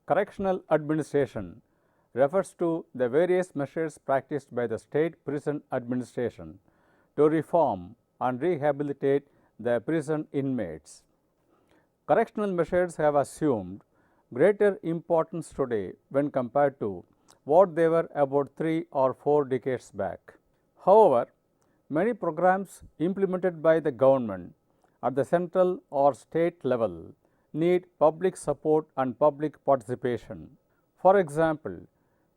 Correctional administration refers to the various measures practiced by the state prison administration to reform and rehabilitate the prison inmates. Correctional measures have assumed greater importance today when compared to what they were about 3 or 4 decades back. However, many programs implemented by the government at the central or state level need public support and public participation. For example,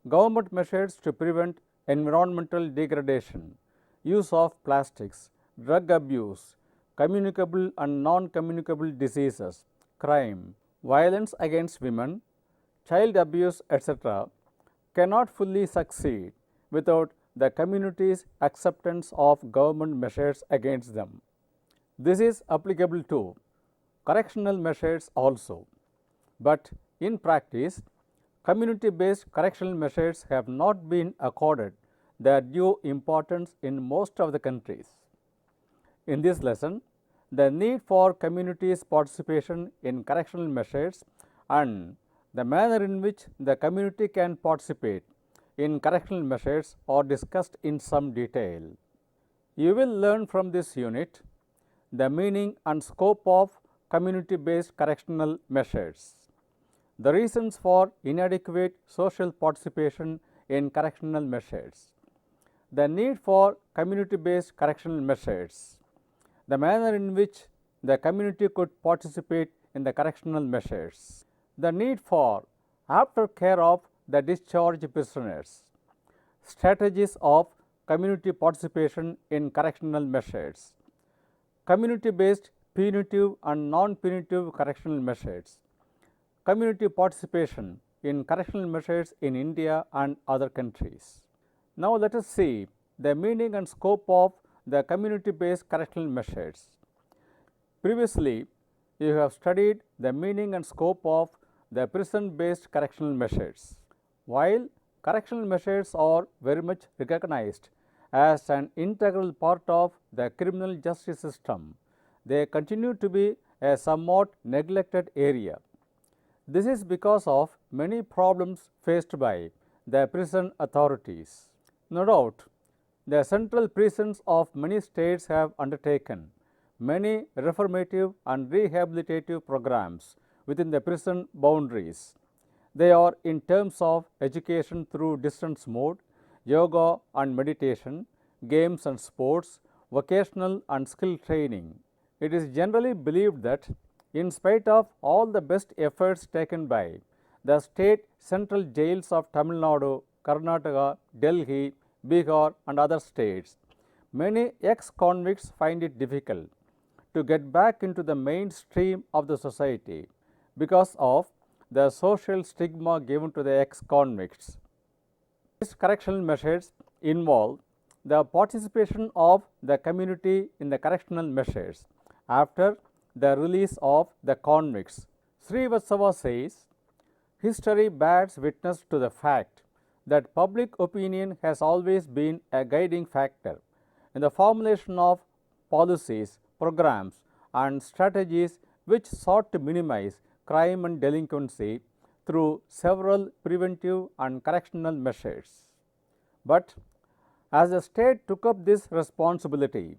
government measures to prevent environmental degradation, use of plastics, drug abuse, communicable and non-communicable diseases, crime, violence against women, child abuse, etc., cannot fully succeed without the community's acceptance of government measures against them. This is applicable to correctional measures also, but in practice, community-based correctional measures have not been accorded their due importance in most of the countries. In this lesson, the need for community's participation in correctional measures and the manner in which the community can participate in correctional measures are discussed in some detail. You will learn from this unit the meaning and scope of community-based correctional measures, the reasons for inadequate social participation in correctional measures, the need for community-based correctional measures, the manner in which the community could participate in the correctional measures, the need for aftercare of the discharged prisoners, strategies of community participation in correctional measures, community-based punitive and non-punitive correctional measures, community participation in correctional measures in India and other countries. Now, let us see the meaning and scope of the community-based correctional measures. Previously, you have studied the meaning and scope of the prison-based correctional measures. While correctional measures are very much recognized as an integral part of the criminal justice system, they continue to be a somewhat neglected area. This is because of many problems faced by the prison authorities. No doubt, the central prisons of many states have undertaken many reformative and rehabilitative programs within the prison boundaries. They are in terms of education through distance mode, yoga and meditation, games and sports, vocational and skill training. It is generally believed that in spite of all the best efforts taken by the state central jails of Tamil Nadu, Karnataka, Delhi, Bihar and other states, many ex-convicts find it difficult to get back into the mainstream of the society because of the social stigma given to the ex-convicts. These correctional measures involve the participation of the community in the correctional measures after the release of the convicts. Srivastava says, history bears witness to the fact that public opinion has always been a guiding factor in the formulation of policies, programs and strategies which sought to minimize crime and delinquency through several preventive and correctional measures. But as the state took up this responsibility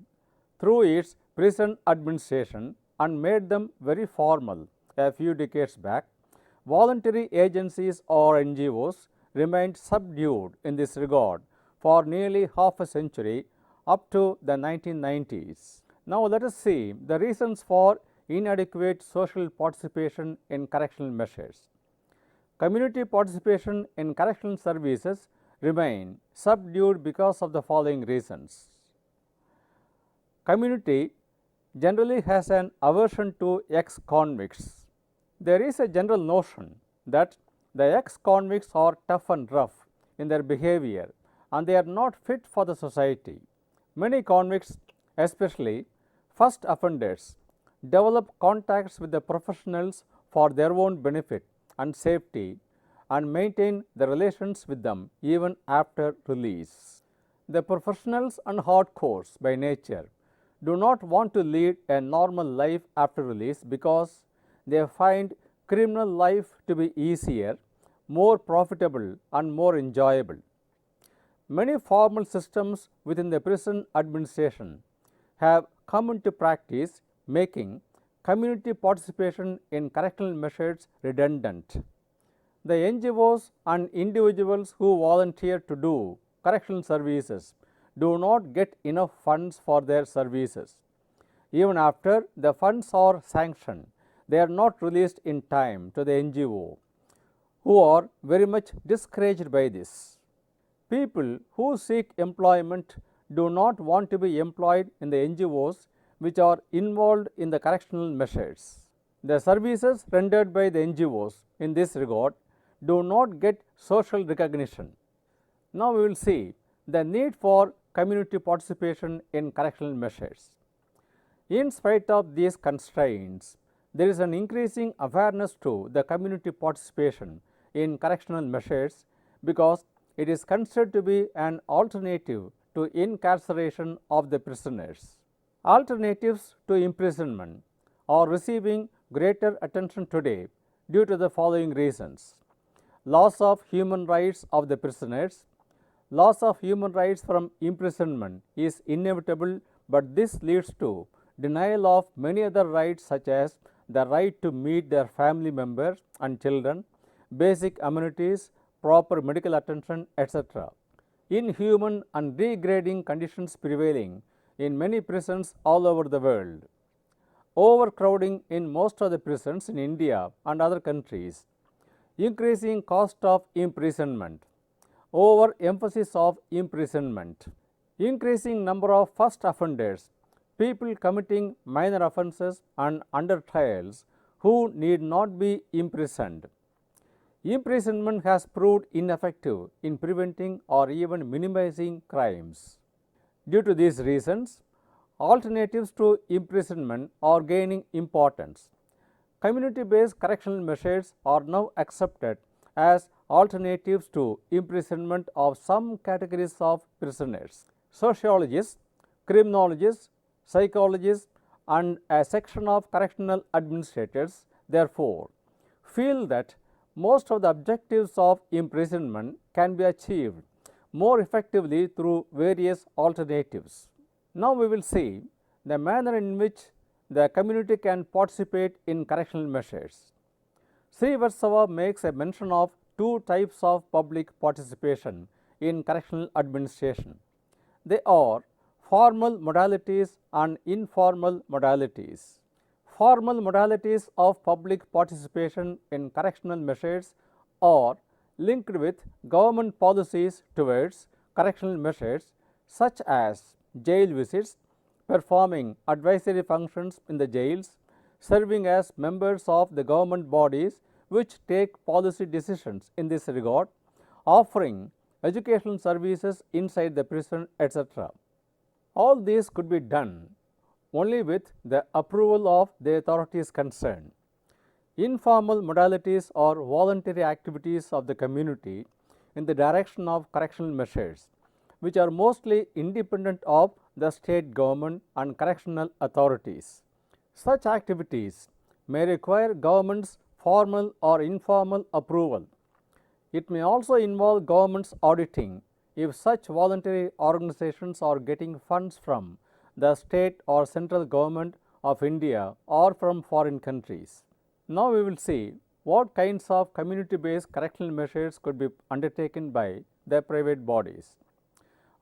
through its prison administration and made them very formal a few decades back, voluntary agencies or NGOs remained subdued in this regard for nearly half a century up to the 1990s. Now, let us see the reasons for inadequate social participation in correctional measures. Community participation in correctional services remain subdued because of the following reasons. Community generally has an aversion to ex-convicts. There is a general notion that the ex-convicts are tough and rough in their behavior and they are not fit for the society. Many convicts, especially first offenders, develop contacts with the professionals for their own benefit and safety and maintain the relations with them even after release. The professionals and hardcores by nature do not want to lead a normal life after release because they find criminal life to be easier, more profitable and more enjoyable. Many formal systems within the prison administration have come into practice, making community participation in correctional measures redundant. The NGOs and individuals who volunteer to do correctional services do not get enough funds for their services. Even after the funds are sanctioned, they are not released in time to the NGO, who are very much discouraged by this. People who seek employment do not want to be employed in the NGOs which are involved in the correctional measures. The services rendered by the NGOs in this regard do not get social recognition. Now we will see the need for community participation in correctional measures. In spite of these constraints, there is an increasing awareness to the community participation in correctional measures because it is considered to be an alternative to incarceration of the prisoners. Alternatives to imprisonment are receiving greater attention today due to the following reasons: loss of human rights of the prisoners. Loss of human rights from imprisonment is inevitable, but this leads to denial of many other rights such as the right to meet their family members and children, basic amenities, proper medical attention, etc. Inhuman and degrading conditions prevailing in many prisons all over the world. Overcrowding in most of the prisons in India and other countries. Increasing cost of imprisonment. Overemphasis of imprisonment. Increasing number of first offenders, people committing minor offences and under trials who need not be imprisoned. Imprisonment has proved ineffective in preventing or even minimizing crimes. Due to these reasons, alternatives to imprisonment are gaining importance. Community-based correctional measures are now accepted as alternatives to imprisonment of some categories of prisoners. Sociologists, criminologists, psychologists, and a section of correctional administrators, therefore, feel that most of the objectives of imprisonment can be achieved more effectively through various alternatives. Now we will see the manner in which the community can participate in correctional measures. Srivatsava makes a mention of two types of public participation in correctional administration. They are formal modalities and informal modalities. Formal modalities of public participation in correctional measures are linked with government policies towards correctional measures such as jail visits, performing advisory functions in the jails, serving as members of the government bodies which take policy decisions in this regard, offering educational services inside the prison, etc. All these could be done only with the approval of the authorities concerned. Informal modalities are voluntary activities of the community in the direction of correctional measures, which are mostly independent of the state government and correctional authorities. Such activities may require government's formal or informal approval. It may also involve government's auditing if such voluntary organizations are getting funds from the state or central government of India or from foreign countries. Now we will see what kinds of community-based correctional measures could be undertaken by the private bodies.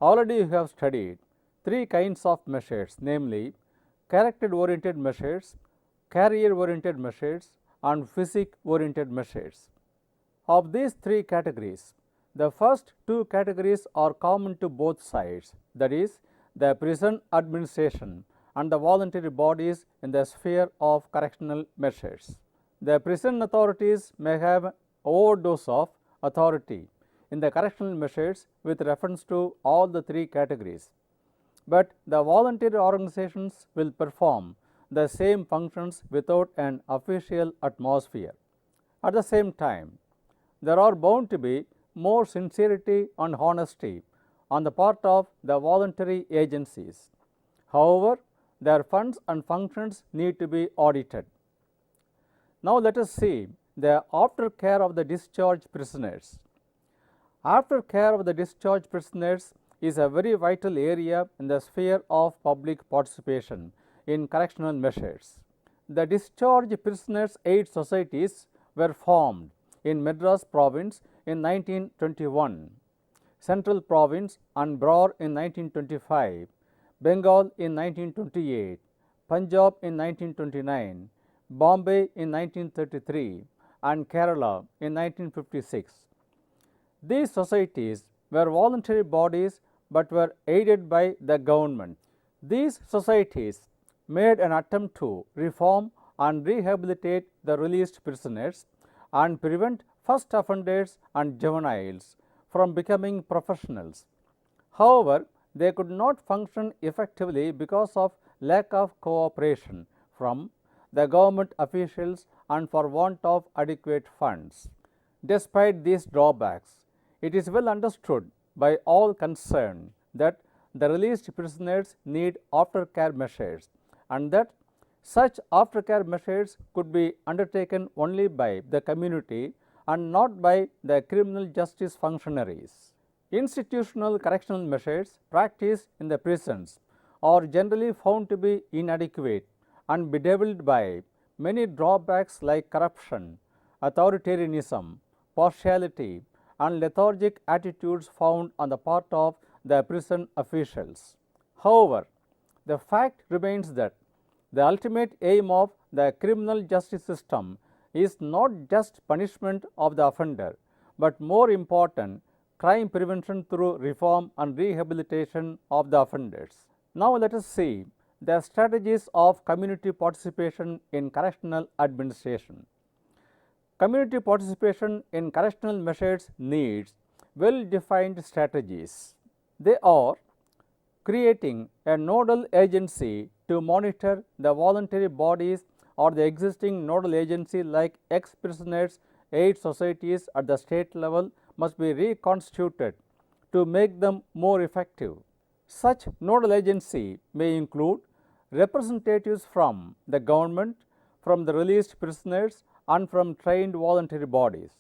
Already you have studied three kinds of measures, namely character-oriented measures, career-oriented measures, and physique-oriented measures. Of these three categories, the first two categories are common to both sides, that is, the prison administration and the voluntary bodies in the sphere of correctional measures. The prison authorities may have overdose of authority in the correctional measures with reference to all the three categories, but the voluntary organizations will perform the same functions without an official atmosphere. At the same time, there are bound to be more sincerity and honesty on the part of the voluntary agencies. However, their funds and functions need to be audited. Now let us see the aftercare of the discharged prisoners. Aftercare of the discharged prisoners is a very vital area in the sphere of public participation in correctional measures. The discharged prisoners' aid societies were formed in Madras province in 1921, Central province and Bror in 1925, Bengal in 1928, Punjab in 1929, Bombay in 1933 and Kerala in 1956. These societies were voluntary bodies but were aided by the government. These societies made an attempt to reform and rehabilitate the released prisoners and prevent first offenders and juveniles from becoming professionals. However, they could not function effectively because of lack of cooperation from the government officials and for want of adequate funds. Despite these drawbacks, it is well understood by all concerned that the released prisoners need aftercare measures and that such aftercare measures could be undertaken only by the community and not by the criminal justice functionaries. Institutional correctional measures practiced in the prisons are generally found to be inadequate and bedeviled by many drawbacks like corruption, authoritarianism, partiality, and lethargic attitudes found on the part of the prison officials. However, the fact remains that the ultimate aim of the criminal justice system is not just punishment of the offender, but more important, crime prevention through reform and rehabilitation of the offenders. Now let us see the strategies of community participation in correctional administration. Community participation in correctional measures needs well-defined strategies. They are creating a nodal agency to monitor the voluntary bodies or the existing nodal agency like ex-prisoners' aid societies at the state level must be reconstituted to make them more effective. Such nodal agency may include representatives from the government, from the released prisoners and from trained voluntary bodies.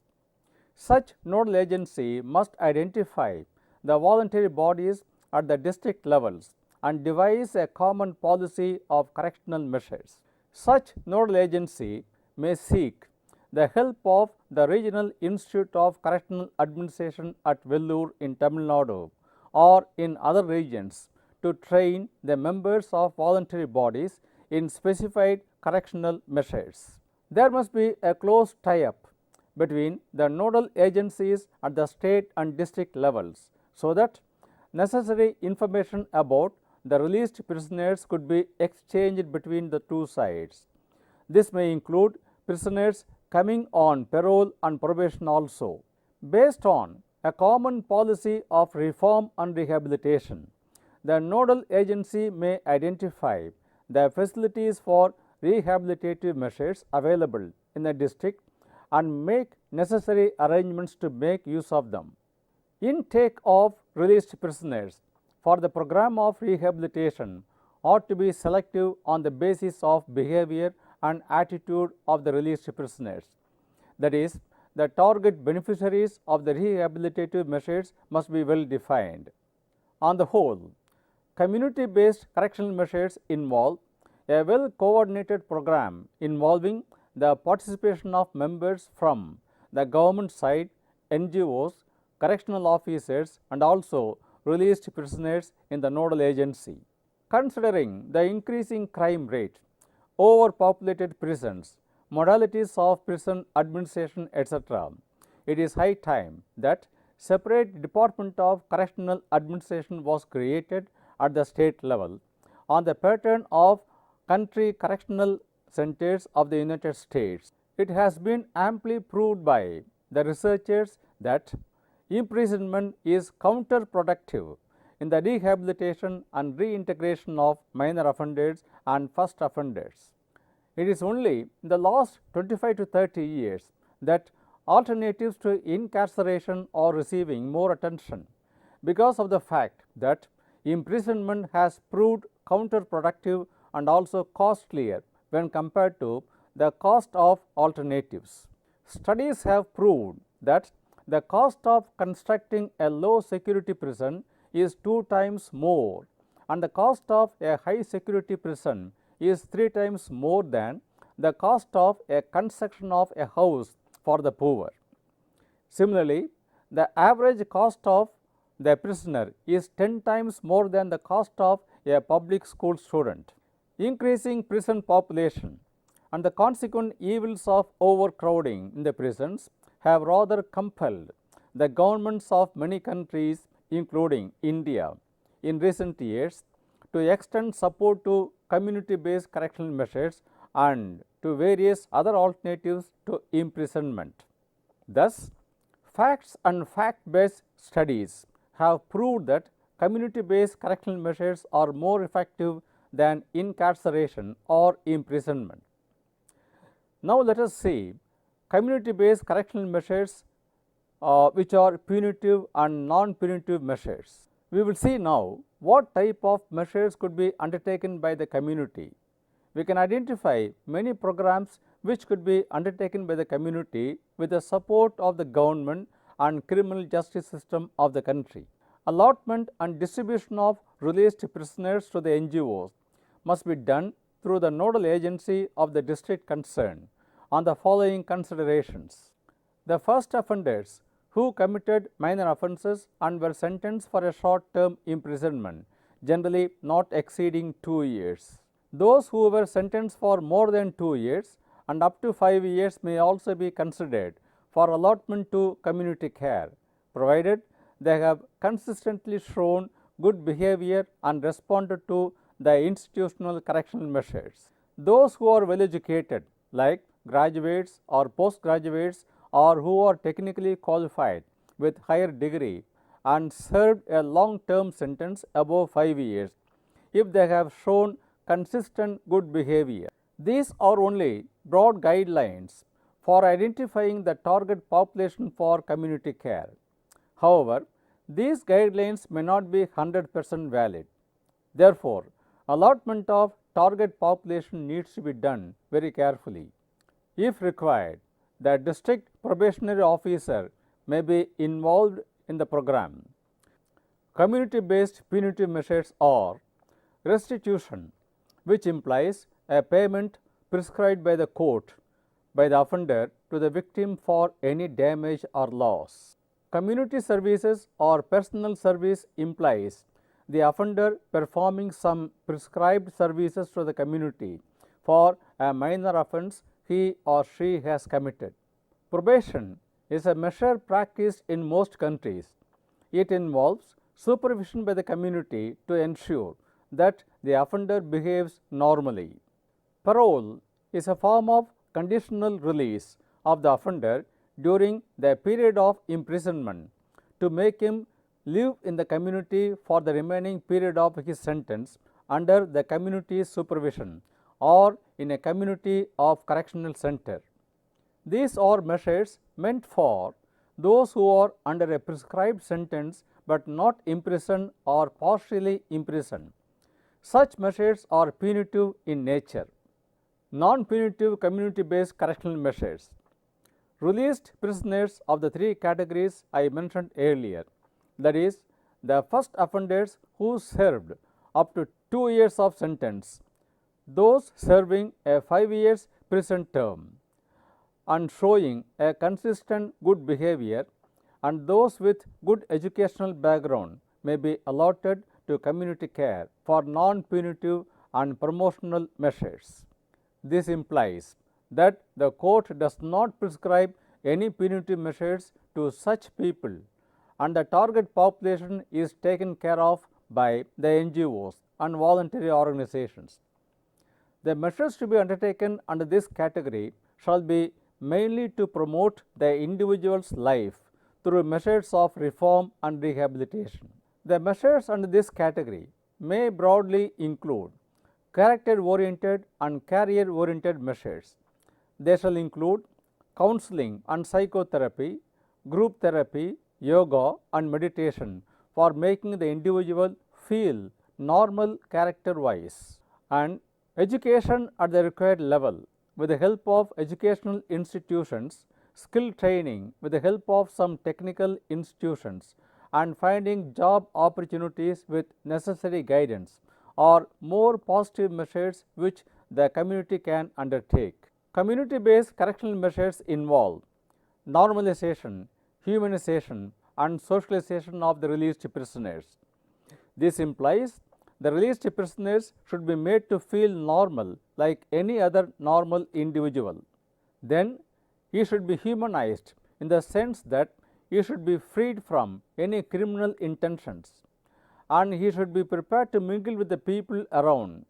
Such nodal agency must identify the voluntary bodies at the district levels and devise a common policy of correctional measures. Such nodal agency may seek the help of the Regional Institute of Correctional Administration at Vellore in Tamil Nadu or in other regions to train the members of voluntary bodies in specified correctional measures. There must be a close tie-up between the nodal agencies at the state and district levels so that necessary information about the released prisoners could be exchanged between the two sides. This may include prisoners coming on parole and probation also. Based on a common policy of reform and rehabilitation, the nodal agency may identify the facilities for rehabilitative measures available in the district and make necessary arrangements to make use of them. Intake of released prisoners for the program of rehabilitation ought to be selective on the basis of behavior and attitude of the released prisoners. That is, the target beneficiaries of the rehabilitative measures must be well defined. On the whole, community-based correctional measures involve a well coordinated program involving the participation of members from the government side, NGOs, correctional officers and also released prisoners in the nodal agency. Considering the increasing crime rate, overpopulated prisons, modalities of prison administration, etc., it is high time that separate Department of Correctional Administration was created at the state level on the pattern of country correctional centers of the United States. It has been amply proved by the researchers that imprisonment is counterproductive in the rehabilitation and reintegration of minor offenders and first offenders. It is only in the last 25 to 30 years that alternatives to incarceration are receiving more attention because of the fact that imprisonment has proved counterproductive and also costlier when compared to the cost of alternatives. Studies have proved that the cost of constructing a low security prison is 2 times more, and the cost of a high security prison is 3 times more than the cost of a construction of a house for the poor. Similarly, the average cost of the prisoner is 10 times more than the cost of a public school student. Increasing prison population and the consequent evils of overcrowding in the prisons have rather compelled the governments of many countries, including India, in recent years to extend support to community-based correctional measures and to various other alternatives to imprisonment. Thus, facts and fact-based studies have proved that community-based correctional measures are more effective than incarceration or imprisonment. Now, let us see community-based correctional measures which are punitive and non-punitive measures. We will see now what type of measures could be undertaken by the community. We can identify many programs which could be undertaken by the community with the support of the government and criminal justice system of the country. Allotment and distribution of released prisoners to the NGOs must be done through the nodal agency of the district concerned on the following considerations. The first offenders who committed minor offences and were sentenced for a short term imprisonment, generally not exceeding 2 years. Those who were sentenced for more than 2 years and up to 5 years may also be considered for allotment to community care, provided they have consistently shown good behavior and responded to the institutional correctional measures. Those who are well educated, like graduates or postgraduates, or who are technically qualified with higher degree and served a long term sentence above 5 years, if they have shown consistent good behavior. These are only broad guidelines for identifying the target population for community care. However, these guidelines may not be 100% valid. Therefore, allotment of target population needs to be done very carefully. If required, the district probationary officer may be involved in the program. Community-based punitive measures are restitution, which implies a payment prescribed by the court by the offender to the victim for any damage or loss. Community services or personal service implies the offender performing some prescribed services to the community for a minor offence he or she has committed. Probation is a measure practiced in most countries. It involves supervision by the community to ensure that the offender behaves normally. Parole is a form of conditional release of the offender during the period of imprisonment to make him live in the community for the remaining period of his sentence under the community's supervision or in a community of correctional center. These are measures meant for those who are under a prescribed sentence but not imprisoned or partially imprisoned. Such measures are punitive in nature. Non-punitive community-based correctional measures. Released prisoners of the 3 categories I mentioned earlier, that is, the first offenders who served up to 2 years of sentence, those serving a 5 years prison term and showing a consistent good behavior, and those with good educational background may be allotted to community care for non-punitive and promotional measures. This implies that the court does not prescribe any punitive measures to such people, and the target population is taken care of by the NGOs and voluntary organizations. The measures to be undertaken under this category shall be mainly to promote the individual's life through measures of reform and rehabilitation. The measures under this category may broadly include character-oriented and career-oriented measures. They shall include counseling and psychotherapy, group therapy, yoga and meditation for making the individual feel normal character-wise, and education at the required level with the help of educational institutions, skill training with the help of some technical institutions, and finding job opportunities with necessary guidance are more positive measures which the community can undertake. Community-based correctional measures involve normalization, humanization, and socialization of the released prisoners. This implies the released prisoners should be made to feel normal like any other normal individual. Then he should be humanized in the sense that he should be freed from any criminal intentions and he should be prepared to mingle with the people around.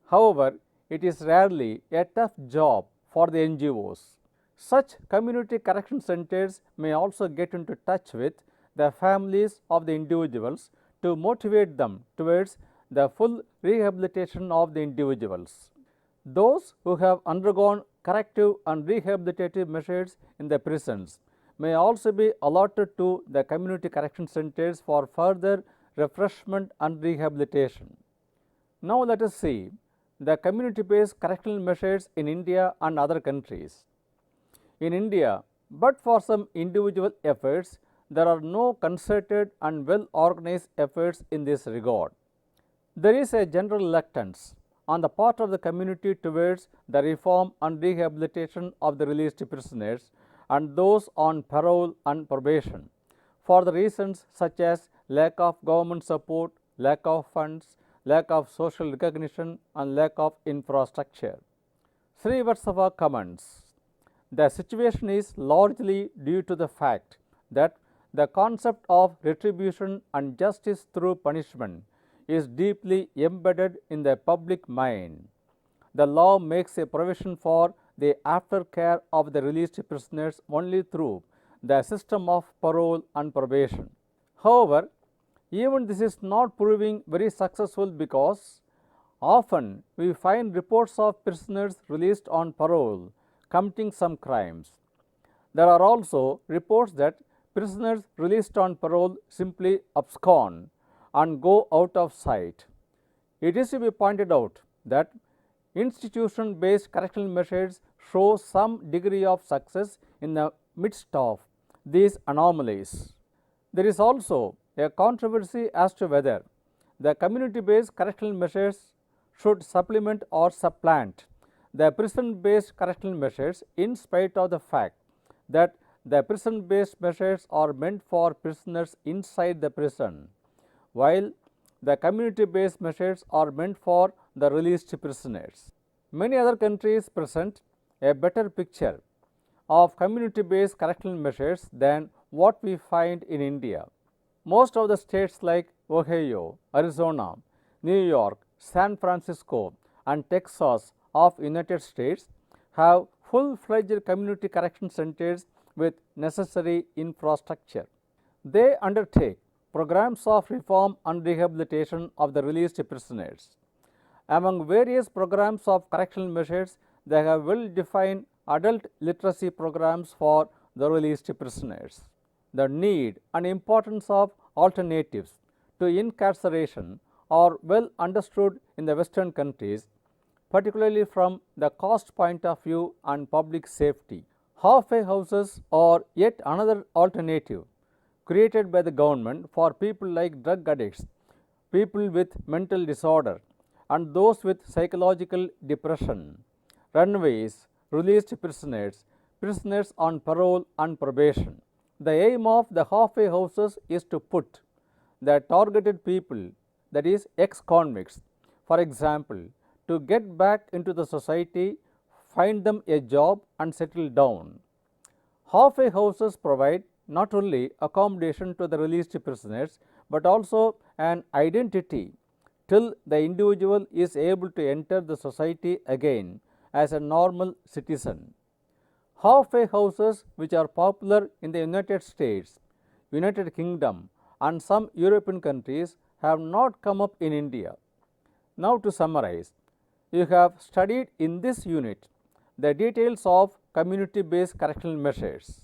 However, it is rarely a tough job for the NGOs. Such community correction centers may also get into touch with the families of the individuals to motivate them towards the full rehabilitation of the individuals. Those who have undergone corrective and rehabilitative measures in the prisons may also be allotted to the community correction centers for further refreshment and rehabilitation. Now let us see the community-based correctional measures in India and other countries. In India, but for some individual efforts, there are no concerted and well-organized efforts in this regard. There is a general reluctance on the part of the community towards the reform and rehabilitation of the released prisoners and those on parole and probation for the reasons such as lack of government support, lack of funds, lack of social recognition, and lack of infrastructure. Srivatsava comments, the situation is largely due to the fact that the concept of retribution and justice through punishment is deeply embedded in the public mind. The law makes a provision for the aftercare of the released prisoners only through the system of parole and probation. However, even this is not proving very successful because often we find reports of prisoners released on parole committing some crimes. There are also reports that prisoners released on parole simply abscond and go out of sight. It is to be pointed out that institution-based correctional measures show some degree of success in the midst of these anomalies. There is also a controversy as to whether the community-based correctional measures should supplement or supplant the prison-based correctional measures in spite of the fact that the prison-based measures are meant for prisoners inside the prison, while the community-based measures are meant for the released prisoners. Many other countries present a better picture of community-based correctional measures than what we find in India. Most of the states like Ohio, Arizona, New York, San Francisco, and Texas of United States have full-fledged community correction centers with necessary infrastructure. They undertake programs of reform and rehabilitation of the released prisoners. Among various programs of correctional measures, they have well-defined adult literacy programs for the released prisoners. The need and importance of alternatives to incarceration are well understood in the Western countries, particularly from the cost point of view and public safety. Halfway houses are yet another alternative created by the government for people like drug addicts, people with mental disorder, and those with psychological depression, runaways, released prisoners, prisoners on parole and probation. The aim of the halfway houses is to put the targeted people, that is ex-convicts, for example, to get back into the society, find them a job and settle down. Halfway houses provide not only accommodation to the released prisoners but also an identity till the individual is able to enter the society again as a normal citizen. Halfway houses, which are popular in the United States, United Kingdom, and some European countries, have not come up in India. Now to summarize, you have studied in this unit the details of community-based correctional measures.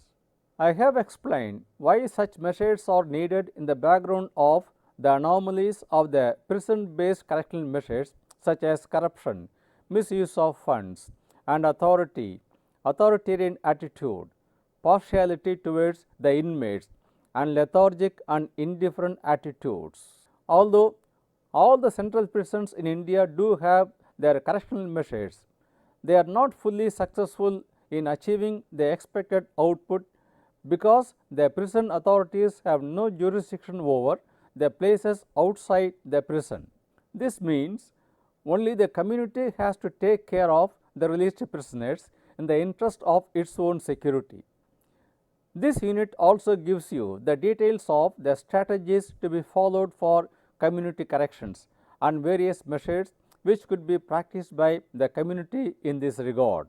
I have explained why such measures are needed in the background of the anomalies of the prison-based correctional measures such as corruption, misuse of funds, and authoritarian attitude, partiality towards the inmates, and lethargic and indifferent attitudes. Although all the central prisons in India do have their correctional measures, they are not fully successful in achieving the expected output because the prison authorities have no jurisdiction over the places outside the prison. This means only the community has to take care of the released prisoners in the interest of its own security. This unit also gives you the details of the strategies to be followed for community corrections and various measures which could be practiced by the community in this regard.